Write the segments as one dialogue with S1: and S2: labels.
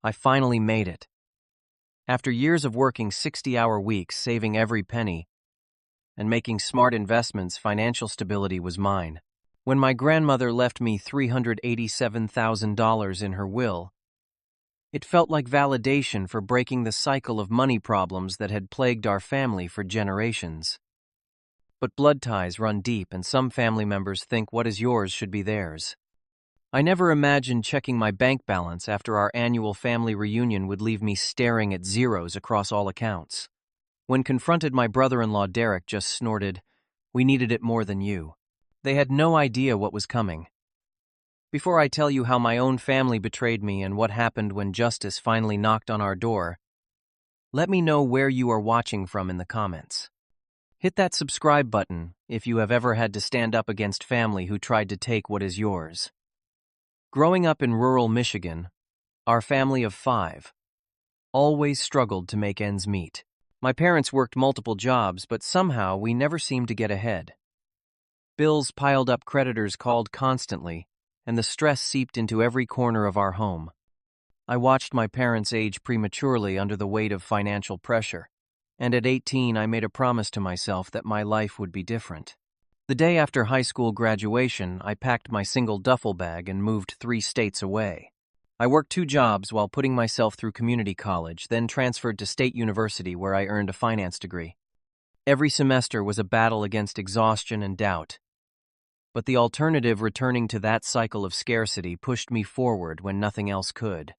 S1: I finally made it. After years of working 60-hour weeks, saving every penny, and making smart investments, financial stability was mine. When my grandmother left me $387,000 in her will, it felt like validation for breaking the cycle of money problems that had plagued our family for generations. But blood ties run deep, and some family members think what is yours should be theirs. I never imagined checking my bank balance after our annual family reunion would leave me staring at zeros across all accounts. When confronted, my brother-in-law Derek just snorted, "We needed it more than you." They had no idea what was coming. Before I tell you how my own family betrayed me and what happened when justice finally knocked on our door, let me know where you are watching from in the comments. Hit that subscribe button if you have ever had to stand up against family who tried to take what is yours. Growing up in rural Michigan, our family of 5 always struggled to make ends meet. My parents worked multiple jobs, but somehow we never seemed to get ahead. Bills piled up, creditors called constantly, and the stress seeped into every corner of our home. I watched my parents age prematurely under the weight of financial pressure, and at 18 I made a promise to myself that my life would be different. The day after high school graduation, I packed my single duffel bag and moved 3 states away. I worked 2 jobs while putting myself through community college, then transferred to State University where I earned a finance degree. Every semester was a battle against exhaustion and doubt. But the alternative, returning to that cycle of scarcity, pushed me forward when nothing else could.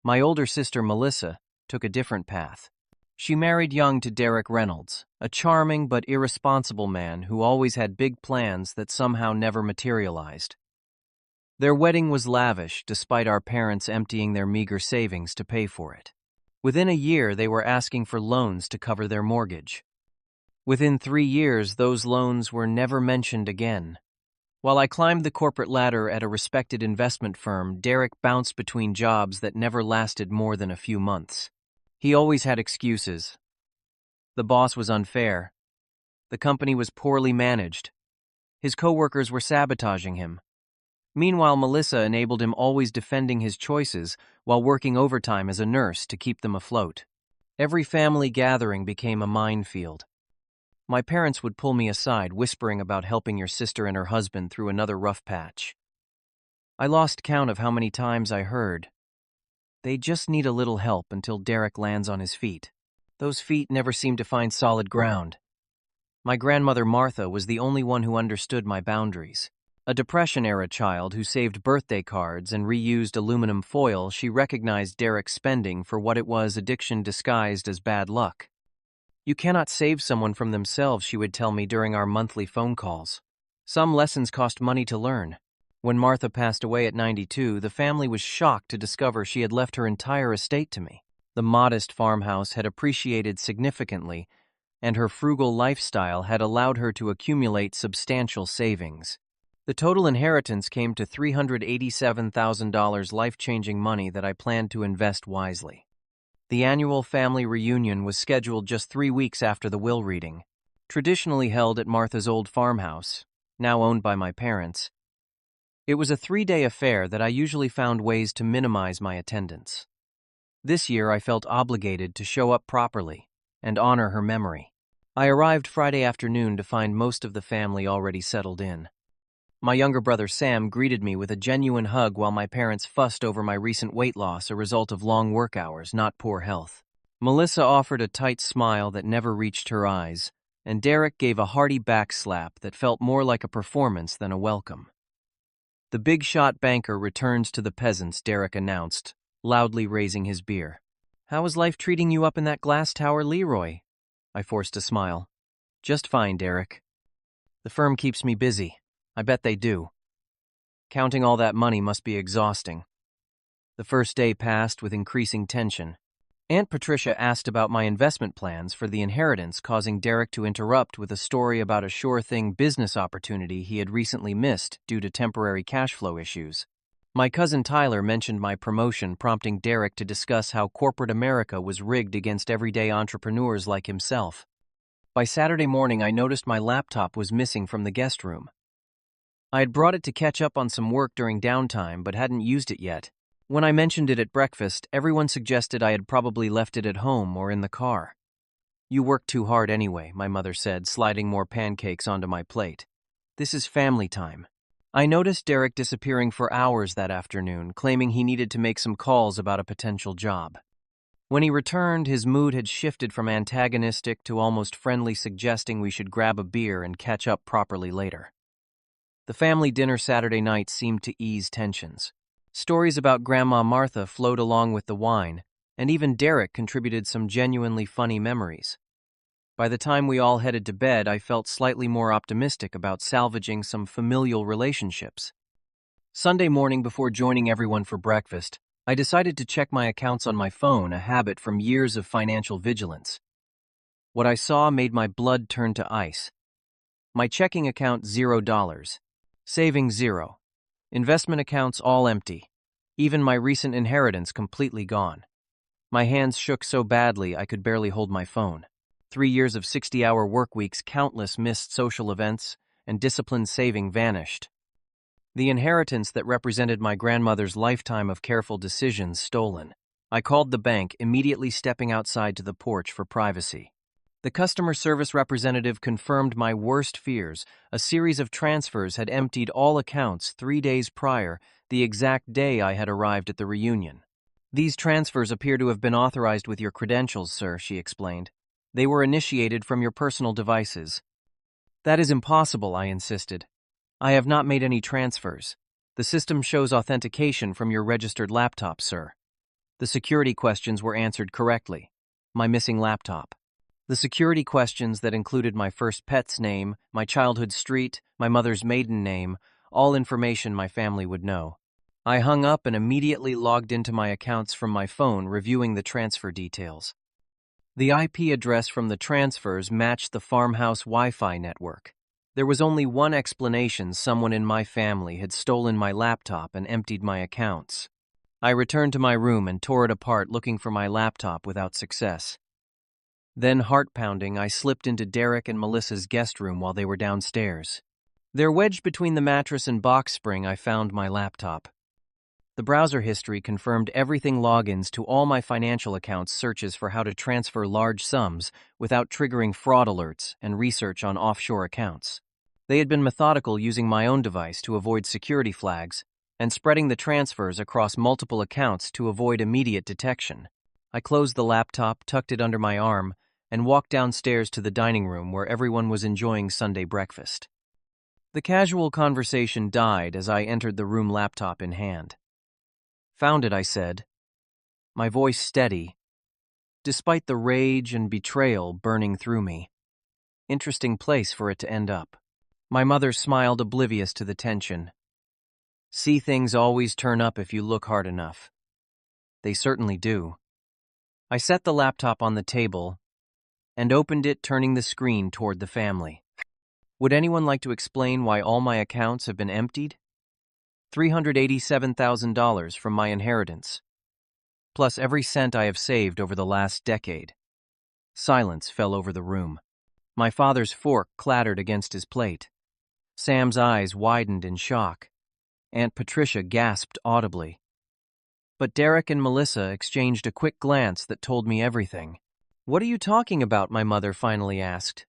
S1: My older sister, Melissa, took a different path. She married young to Derek Reynolds, a charming but irresponsible man who always had big plans that somehow never materialized. Their wedding was lavish, despite our parents emptying their meager savings to pay for it. Within a year, they were asking for loans to cover their mortgage. Within 3 years, those loans were never mentioned again. While I climbed the corporate ladder at a respected investment firm, Derek bounced between jobs that never lasted more than a few months. He always had excuses. The boss was unfair. The company was poorly managed. His coworkers were sabotaging him. Meanwhile, Melissa enabled him, always defending his choices while working overtime as a nurse to keep them afloat. Every family gathering became a minefield. My parents would pull me aside, whispering about helping your sister and her husband through another rough patch. I lost count of how many times I heard, "They just need a little help until Derek lands on his feet." Those feet never seemed to find solid ground. My grandmother Martha was the only one who understood my boundaries. A Depression-era child who saved birthday cards and reused aluminum foil, she recognized Derek's spending for what it was: addiction disguised as bad luck. "You cannot save someone from themselves," she would tell me during our monthly phone calls. Some lessons cost money to learn. When Martha passed away at 92, the family was shocked to discover she had left her entire estate to me. The modest farmhouse had appreciated significantly, and her frugal lifestyle had allowed her to accumulate substantial savings. The total inheritance came to $387,000, life-changing money that I planned to invest wisely. The annual family reunion was scheduled just 3 weeks after the will reading, traditionally held at Martha's old farmhouse, now owned by my parents. It was a 3-day affair that I usually found ways to minimize my attendance. This year I felt obligated to show up properly and honor her memory. I arrived Friday afternoon to find most of the family already settled in. My younger brother Sam greeted me with a genuine hug while my parents fussed over my recent weight loss, a result of long work hours, not poor health. Melissa offered a tight smile that never reached her eyes, and Derek gave a hearty back slap that felt more like a performance than a welcome. "The big-shot banker returns to the peasants," Derek announced, loudly raising his beer. "How is life treating you up in that glass tower, Leroy?" I forced a smile. "Just fine, Derek. The firm keeps me busy. I bet they do. Counting all that money must be exhausting." The first day passed with increasing tension. Aunt Patricia asked about my investment plans for the inheritance, causing Derek to interrupt with a story about a sure-thing business opportunity he had recently missed due to temporary cash flow issues. My cousin Tyler mentioned my promotion, prompting Derek to discuss how corporate America was rigged against everyday entrepreneurs like himself. By Saturday morning, I noticed my laptop was missing from the guest room. I had brought it to catch up on some work during downtime, but hadn't used it yet. When I mentioned it at breakfast, everyone suggested I had probably left it at home or in the car. You work too hard anyway, my mother said, sliding more pancakes onto my plate. This is family time. I noticed Derek disappearing for hours that afternoon, claiming he needed to make some calls about a potential job. When he returned, his mood had shifted from antagonistic to almost friendly, suggesting we should grab a beer and catch up properly later. The family dinner Saturday night seemed to ease tensions. Stories about Grandma Martha flowed along with the wine, and even Derek contributed some genuinely funny memories. By the time we all headed to bed, I felt slightly more optimistic about salvaging some familial relationships. Sunday morning, before joining everyone for breakfast, I decided to check my accounts on my phone, a habit from years of financial vigilance. What I saw made my blood turn to ice. My checking account $0, savings $0, investment accounts all empty, even my recent inheritance completely gone. My hands shook so badly I could barely hold my phone. 3 years of 60-hour work weeks, countless missed social events, and disciplined saving vanished. The inheritance that represented my grandmother's lifetime of careful decisions stolen. I called the bank, immediately stepping outside to the porch for privacy. The customer service representative confirmed my worst fears. A series of transfers had emptied all accounts 3 days prior, the exact day I had arrived at the reunion. These transfers appear to have been authorized with your credentials, sir, she explained. They were initiated from your personal devices. That is impossible, I insisted. I have not made any transfers. The system shows authentication from your registered laptop, sir. The security questions were answered correctly. My missing laptop. The security questions that included my first pet's name, my childhood street, my mother's maiden name, all information my family would know. I hung up and immediately logged into my accounts from my phone, reviewing the transfer details. The IP address from the transfers matched the farmhouse Wi-Fi network. There was only one explanation: someone in my family had stolen my laptop and emptied my accounts. I returned to my room and tore it apart, looking for my laptop without success. Then, heart-pounding, I slipped into Derek and Melissa's guest room while they were downstairs. There, wedged between the mattress and box spring, I found my laptop. The browser history confirmed everything: logins to all my financial accounts, searches for how to transfer large sums without triggering fraud alerts, and research on offshore accounts. They had been methodical, using my own device to avoid security flags, and spreading the transfers across multiple accounts to avoid immediate detection. I closed the laptop, tucked it under my arm, and walked downstairs to the dining room where everyone was enjoying Sunday breakfast. The casual conversation died as I entered the room, laptop in hand. Found it, I said, my voice steady, despite the rage and betrayal burning through me. Interesting place for it to end up. My mother smiled, oblivious to the tension. See, things always turn up if you look hard enough. They certainly do. I set the laptop on the table and opened it, turning the screen toward the family. Would anyone like to explain why all my accounts have been emptied? $387,000 from my inheritance, plus every cent I have saved over the last decade. Silence fell over the room. My father's fork clattered against his plate. Sam's eyes widened in shock. Aunt Patricia gasped audibly. But Derek and Melissa exchanged a quick glance that told me everything. What are you talking about? My mother finally asked.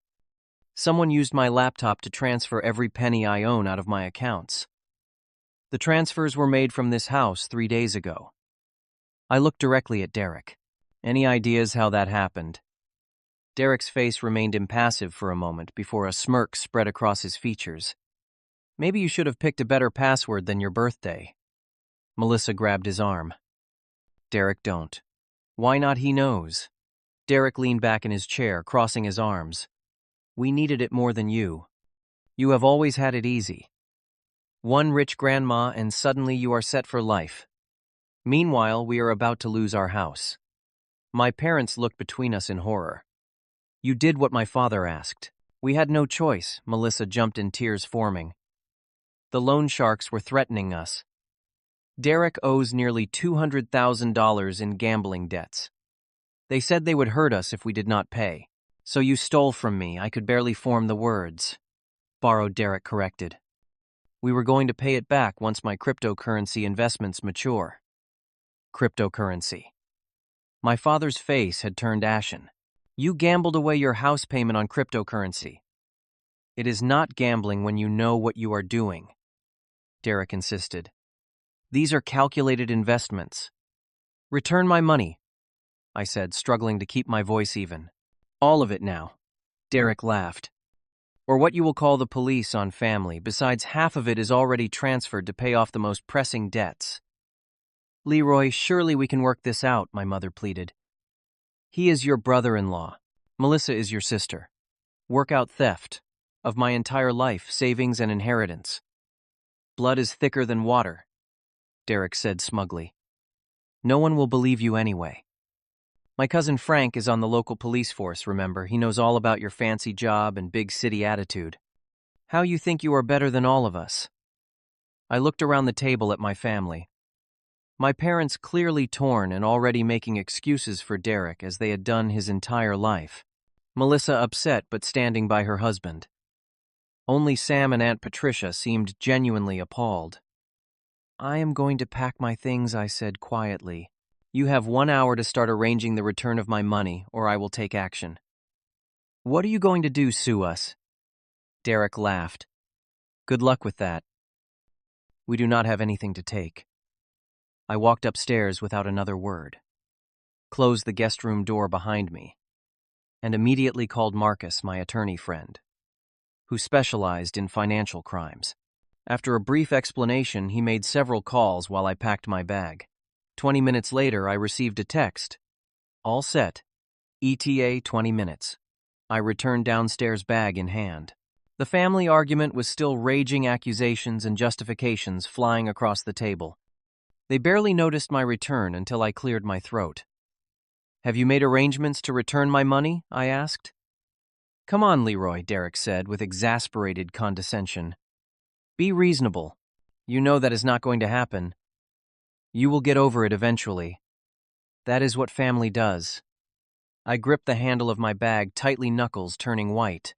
S1: Someone used my laptop to transfer every penny I own out of my accounts. The transfers were made from this house 3 days ago. I looked directly at Derek. Any ideas how that happened? Derek's face remained impassive for a moment before a smirk spread across his features. Maybe you should have picked a better password than your birthday. Melissa grabbed his arm. Derek, don't. Why not? He knows. Derek leaned back in his chair, crossing his arms. We needed it more than you. You have always had it easy. One rich grandma and suddenly you are set for life. Meanwhile, we are about to lose our house. My parents looked between us in horror. You did what my father asked. We had no choice, Melissa jumped in, tears forming. The loan sharks were threatening us. Derek owes nearly $200,000 in gambling debts. They said they would hurt us if we did not pay. So you stole from me. I could barely form the words. Borrowed, Derek corrected. We were going to pay it back once my cryptocurrency investments mature. Cryptocurrency. My father's face had turned ashen. You gambled away your house payment on cryptocurrency. It is not gambling when you know what you are doing, Derek insisted. These are calculated investments. Return my money, I said, struggling to keep my voice even. All of it now. Derek laughed. Or what you will call the police on family, besides half of it is already transferred to pay off the most pressing debts. Leroy, surely we can work this out, my mother pleaded. He is your brother-in-law. Melissa is your sister. Work out theft of my entire life, savings and inheritance. Blood is thicker than water, Derek said smugly. No one will believe you anyway. My cousin Frank is on the local police force, remember? He knows all about your fancy job and big city attitude. How you think you are better than all of us? I looked around the table at my family. My parents clearly torn and already making excuses for Derek as they had done his entire life. Melissa upset but standing by her husband. Only Sam and Aunt Patricia seemed genuinely appalled. I am going to pack my things, I said quietly. You have 1 hour to start arranging the return of my money, or I will take action. What are you going to do, sue us? Derek laughed. Good luck with that. We do not have anything to take. I walked upstairs without another word, closed the guest room door behind me, and immediately called Marcus, my attorney friend, who specialized in financial crimes. After a brief explanation, he made several calls while I packed my bag. 20 minutes later, I received a text. All set. ETA 20 minutes. I returned downstairs, bag in hand. The family argument was still raging, accusations and justifications flying across the table. They barely noticed my return until I cleared my throat. Have you made arrangements to return my money? I asked. Come on, Leroy, Derek said with exasperated condescension. Be reasonable. You know that is not going to happen. You will get over it eventually. That is what family does. I gripped the handle of my bag tightly, knuckles turning white.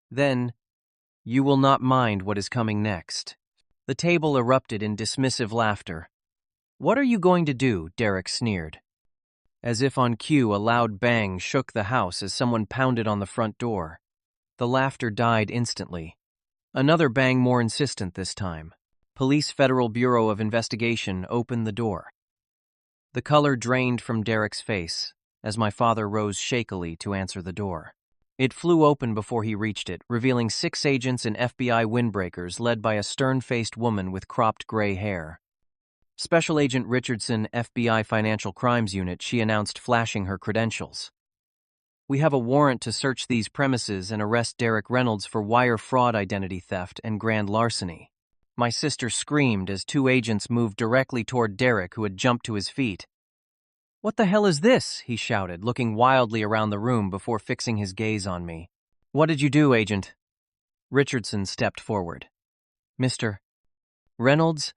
S1: Then, you will not mind what is coming next. The table erupted in dismissive laughter. What are you going to do? Derek sneered. As if on cue, a loud bang shook the house as someone pounded on the front door. The laughter died instantly. Another bang, more insistent this time. Police Federal Bureau of Investigation opened the door. The color drained from Derek's face as my father rose shakily to answer the door. It flew open before he reached it, revealing 6 agents in FBI windbreakers led by a stern-faced woman with cropped gray hair. Special Agent Richardson, FBI Financial Crimes Unit, she announced, flashing her credentials. We have a warrant to search these premises and arrest Derek Reynolds for wire fraud, identity theft, and grand larceny. My sister screamed as 2 agents moved directly toward Derek, who had jumped to his feet. What the hell is this? He shouted, looking wildly around the room before fixing his gaze on me. What did you do, Agent? Richardson stepped forward. Mr. Reynolds,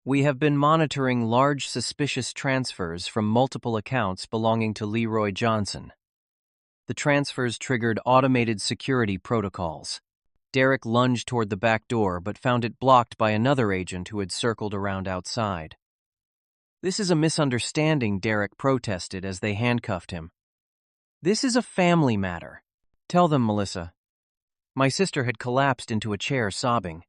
S1: we have been monitoring large suspicious transfers from multiple accounts belonging to Leroy Johnson. The transfers triggered automated security protocols. Derek lunged toward the back door but found it blocked by another agent who had circled around outside. This is a misunderstanding, Derek protested as they handcuffed him. This is a family matter. Tell them, Melissa. My sister had collapsed into a chair, sobbing.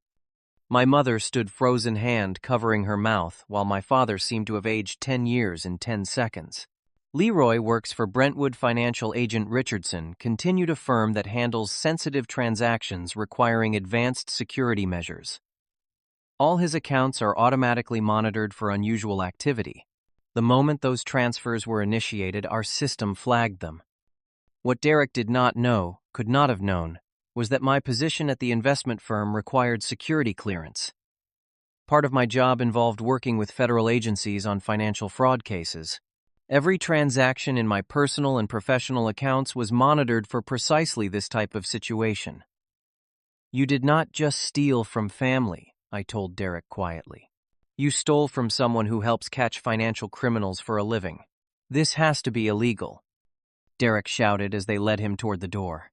S1: My mother stood frozen hand covering her mouth, while my father seemed to have aged 10 years in 10 seconds. Leroy works for Brentwood Financial Agent Richardson, continued a firm that handles sensitive transactions requiring advanced security measures. All his accounts are automatically monitored for unusual activity. The moment those transfers were initiated, our system flagged them. What Derek did not know, could not have known, was that my position at the investment firm required security clearance. Part of my job involved working with federal agencies on financial fraud cases. Every transaction in my personal and professional accounts was monitored for precisely this type of situation. You did not just steal from family, I told Derek quietly. You stole from someone who helps catch financial criminals for a living. This has to be illegal, Derek shouted as they led him toward the door.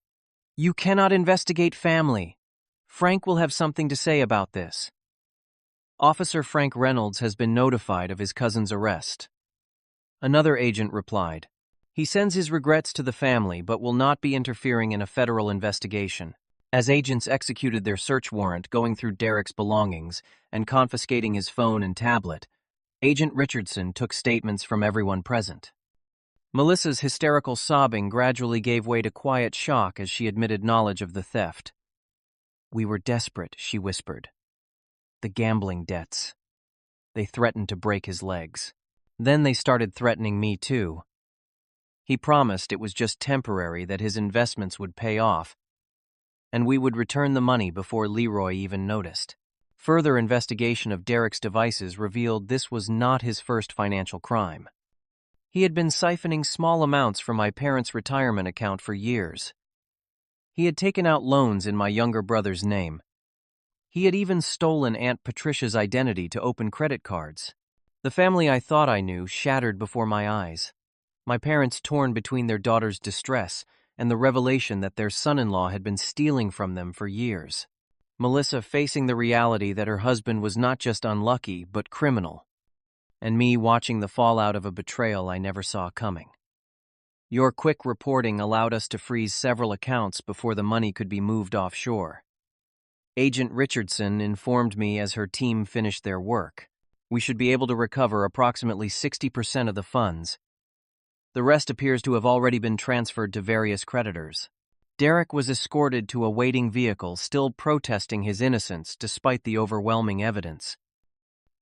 S1: You cannot investigate family. Frank will have something to say about this. Officer Frank Reynolds has been notified of his cousin's arrest. Another agent replied, he sends his regrets to the family but will not be interfering in a federal investigation. As agents executed their search warrant, going through Derek's belongings and confiscating his phone and tablet, Agent Richardson took statements from everyone present. Melissa's hysterical sobbing gradually gave way to quiet shock as she admitted knowledge of the theft. We were desperate, she whispered. The gambling debts. They threatened to break his legs. Then they started threatening me too. He promised it was just temporary, that his investments would pay off, and we would return the money before Leroy even noticed. Further investigation of Derek's devices revealed this was not his first financial crime. He had been siphoning small amounts from my parents' retirement account for years. He had taken out loans in my younger brother's name. He had even stolen Aunt Patricia's identity to open credit cards. The family I thought I knew shattered before my eyes. My parents torn between their daughter's distress and the revelation that their son-in-law had been stealing from them for years. Melissa facing the reality that her husband was not just unlucky, but criminal. And me watching the fallout of a betrayal I never saw coming. Your quick reporting allowed us to freeze several accounts before the money could be moved offshore. Agent Richardson informed me as her team finished their work. We should be able to recover approximately 60% of the funds. The rest appears to have already been transferred to various creditors. Derek was escorted to a waiting vehicle, still protesting his innocence despite the overwhelming evidence.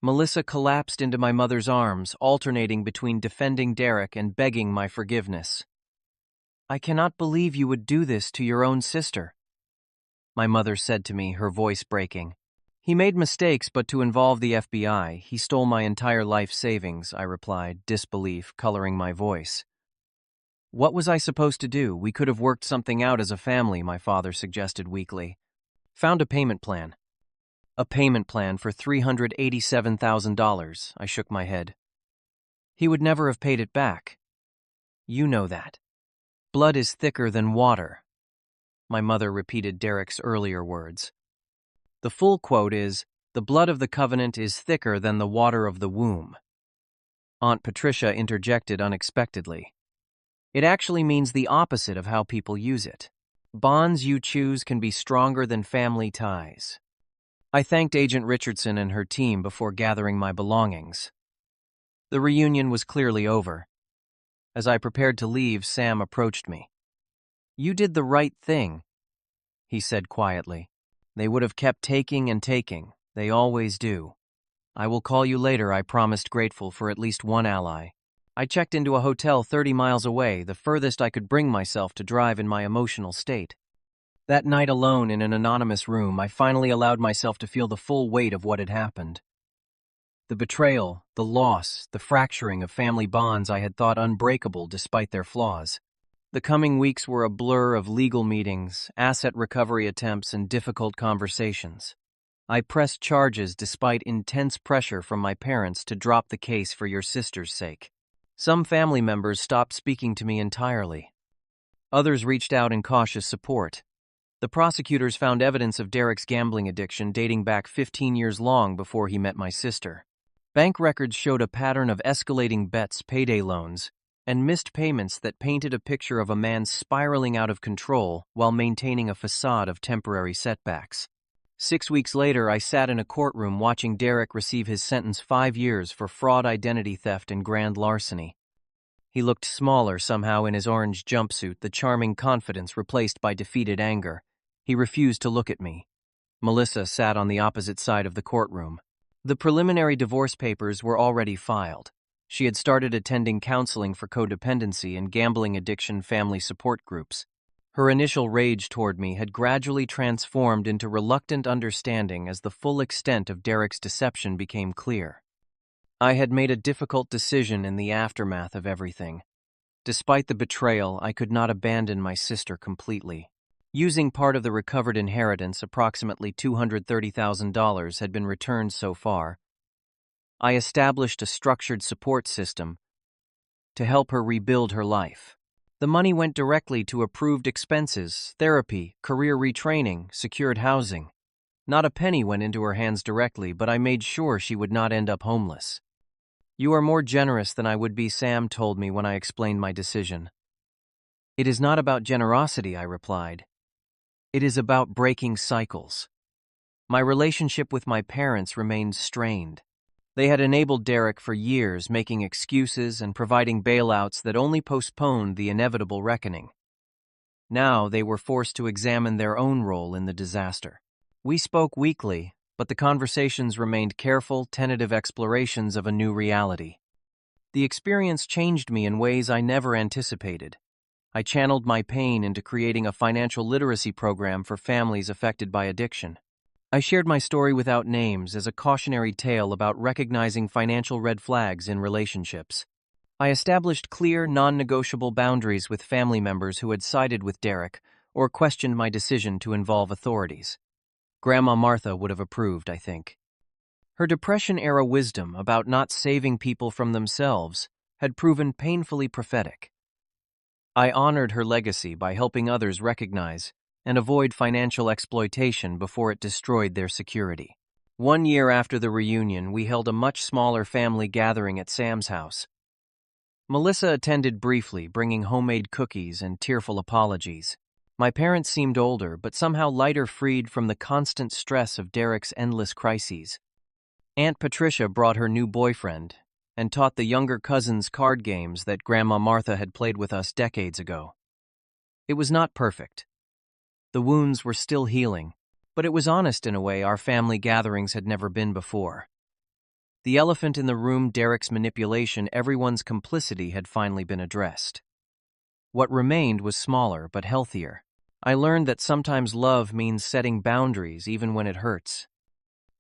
S1: Melissa collapsed into my mother's arms, alternating between defending Derek and begging my forgiveness. I cannot believe you would do this to your own sister, my mother said to me, her voice breaking. He made mistakes, but to involve the FBI, he stole my entire life savings, I replied, disbelief coloring my voice. What was I supposed to do? We could have worked something out as a family, my father suggested weakly. Found a payment plan. A payment plan for $387,000, I shook my head. He would never have paid it back. You know that. Blood is thicker than water. My mother repeated Derek's earlier words. The full quote is, the blood of the covenant is thicker than the water of the womb. Aunt Patricia interjected unexpectedly. It actually means the opposite of how people use it. Bonds you choose can be stronger than family ties. I thanked Agent Richardson and her team before gathering my belongings. The reunion was clearly over. As I prepared to leave, Sam approached me. You did the right thing, he said quietly. They would have kept taking and taking. They always do. I will call you later, I promised, grateful for at least one ally. I checked into a hotel 30 miles away, the furthest I could bring myself to drive in my emotional state. That night alone in an anonymous room, I finally allowed myself to feel the full weight of what had happened. The betrayal, the loss, the fracturing of family bonds I had thought unbreakable despite their flaws. The coming weeks were a blur of legal meetings, asset recovery attempts, and difficult conversations. I pressed charges despite intense pressure from my parents to drop the case for your sister's sake. Some family members stopped speaking to me entirely. Others reached out in cautious support. The prosecutors found evidence of Derek's gambling addiction dating back 15 years long before he met my sister. Bank records showed a pattern of escalating bets, payday loans, and missed payments that painted a picture of a man spiraling out of control while maintaining a facade of temporary setbacks. 6 weeks later, I sat in a courtroom watching Derek receive his sentence, 5 years for fraud, identity theft, and grand larceny. He looked smaller somehow in his orange jumpsuit, the charming confidence replaced by defeated anger. He refused to look at me. Melissa sat on the opposite side of the courtroom. The preliminary divorce papers were already filed. She had started attending counseling for codependency and gambling addiction family support groups. Her initial rage toward me had gradually transformed into reluctant understanding as the full extent of Derek's deception became clear. I had made a difficult decision in the aftermath of everything. Despite the betrayal, I could not abandon my sister completely. Using part of the recovered inheritance, approximately $230,000 had been returned so far. I established a structured support system to help her rebuild her life. The money went directly to approved expenses, therapy, career retraining, secured housing. Not a penny went into her hands directly, but I made sure she would not end up homeless. "You are more generous than I would be," Sam told me when I explained my decision. "It is not about generosity," I replied. "It is about breaking cycles." My relationship with my parents remained strained. They had enabled Derek for years, making excuses and providing bailouts that only postponed the inevitable reckoning. Now they were forced to examine their own role in the disaster. We spoke weekly, but the conversations remained careful, tentative explorations of a new reality. The experience changed me in ways I never anticipated. I channeled my pain into creating a financial literacy program for families affected by addiction. I shared my story without names as a cautionary tale about recognizing financial red flags in relationships. I established clear, non-negotiable boundaries with family members who had sided with Derek or questioned my decision to involve authorities. Grandma Martha would have approved, I think. Her Depression-era wisdom about not saving people from themselves had proven painfully prophetic. I honored her legacy by helping others recognize and avoid financial exploitation before it destroyed their security. 1 year after the reunion, we held a much smaller family gathering at Sam's house. Melissa attended briefly, bringing homemade cookies and tearful apologies. My parents seemed older, but somehow lighter, freed from the constant stress of Derek's endless crises. Aunt Patricia brought her new boyfriend and taught the younger cousins card games that Grandma Martha had played with us decades ago. It was not perfect. The wounds were still healing, but it was honest in a way our family gatherings had never been before. The elephant in the room, Derek's manipulation, everyone's complicity had finally been addressed. What remained was smaller but healthier. I learned that sometimes love means setting boundaries even when it hurts.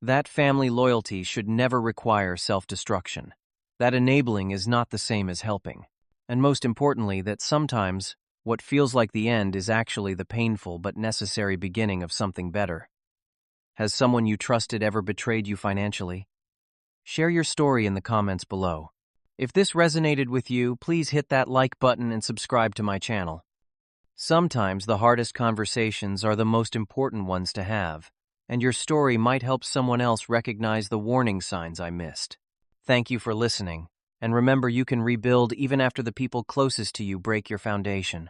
S1: That family loyalty should never require self-destruction. That enabling is not the same as helping. And most importantly, that sometimes what feels like the end is actually the painful but necessary beginning of something better. Has someone you trusted ever betrayed you financially? Share your story in the comments below. If this resonated with you, please hit that like button and subscribe to my channel. Sometimes the hardest conversations are the most important ones to have, and your story might help someone else recognize the warning signs I missed. Thank you for listening, and remember, you can rebuild even after the people closest to you break your foundation.